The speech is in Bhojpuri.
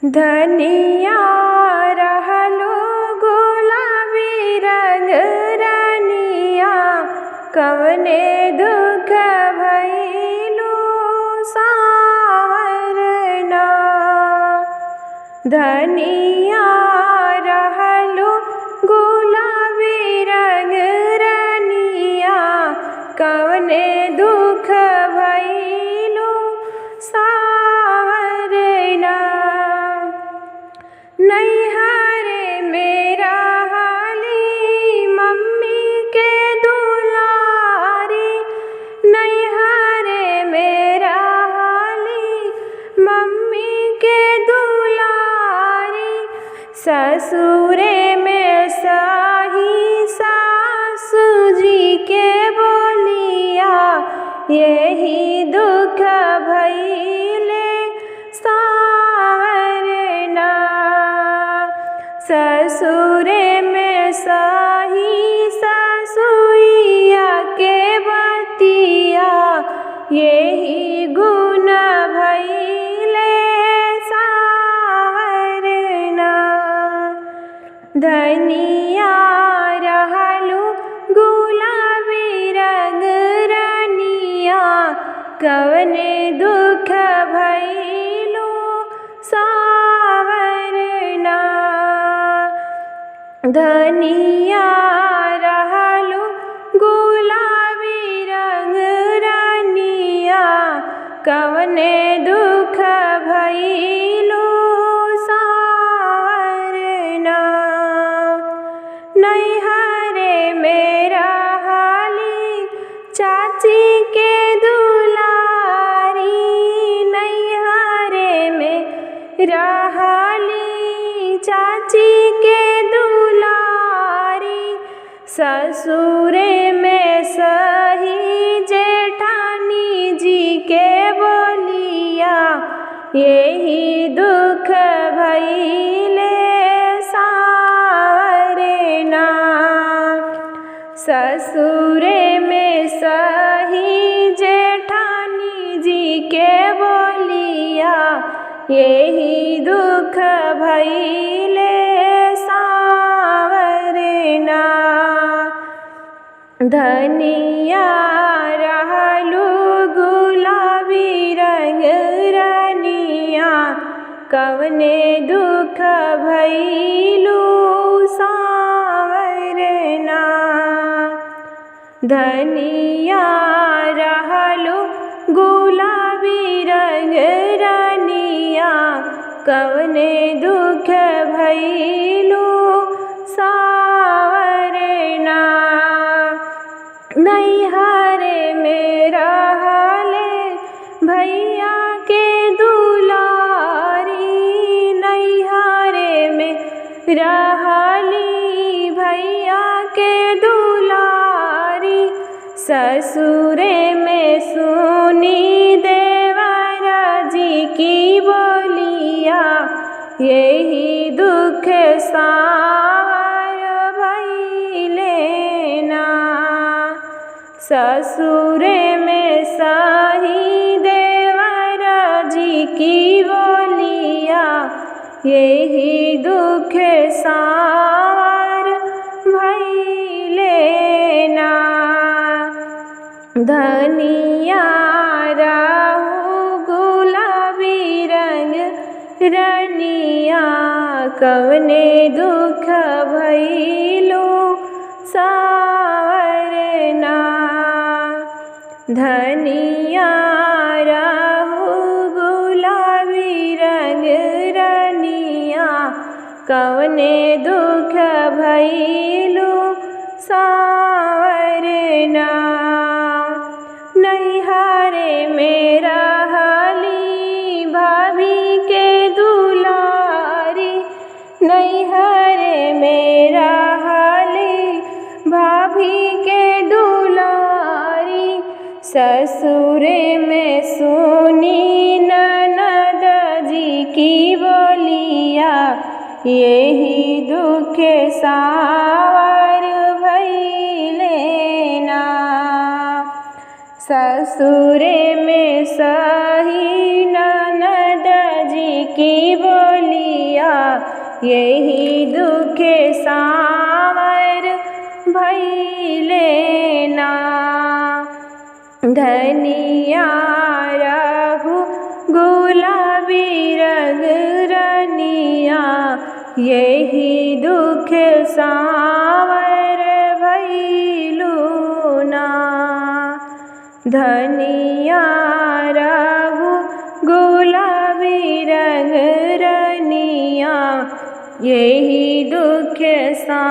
धनिया रहलो गुलाबी रंग रानिया, कवने दुख भइलू सावरना। धनिया रहलो गुलाबी रंग रानिया, कवने दुख भइलू सावरना। नैहरे मेरा हाली मम्मी के दुलारी, नैहरे मेरा हाली मम्मी के दुलारी, ससुरे में सही सासू जी के बोलिया, यही दुख भइले सावरना। ससुरे में सही ससुइया के बतिया, यही गुण भइले सावरना। धनिया रहलो गुलाबी रंग रानिया, कवने दुख भइलू सावरना। धनिया रहलो गुलाबी रंग रानिया, कवने दुख भइलू सावरना। नैहरे मेरा हाली चाची के दुलारी, नैहरे में हाली चाची के दुलारी, ससुरे में सही जेठानी जी के बोलिया, यही दुख भइले सावरना। ससुरे में सही जेठानी जी के बोलिया, यही दुख भइले सावरना। धनिया रहलो गुलाबी रंग रानिया, कवने दुख भइलू सावरना। धनिया रहलो गुलाबी रंग रानिया, कवने दुख भइलू सावरना। नैहरे मेरा हाले भैया के दुलारी, नैहरे में हाली भैया के दुलारी, ससुरे में सुनी देवरा जी की बोलिया, यही दुख सावर भइले ना। ससुरे में सही देवरा जी की बोलिया, यही दुख सावर भइले ना। धनिया रहलो गुलाबी रंग रानिया, कवने दुख भइलू सावरना। धनिया रहलो गुलाबी रंग रानिया, कवने दुख भइलू सावरना। नैहरे मेरा हाली भाभी के दुलारी, नैहरे मेरा हाली भाभी के दुलारी, ससुरे में सुनी ननद जी की बोलिया, यही दुख सावर भइले ना। ससुरे में सही ननद जी की बोली यही दुख सावर भइले ना। धनिया रहु गुलाबी रंग रनिया, यही दुख सावर भइलू ना। धनिया रहु गुलाबी रंग रनिया, यही दुख सा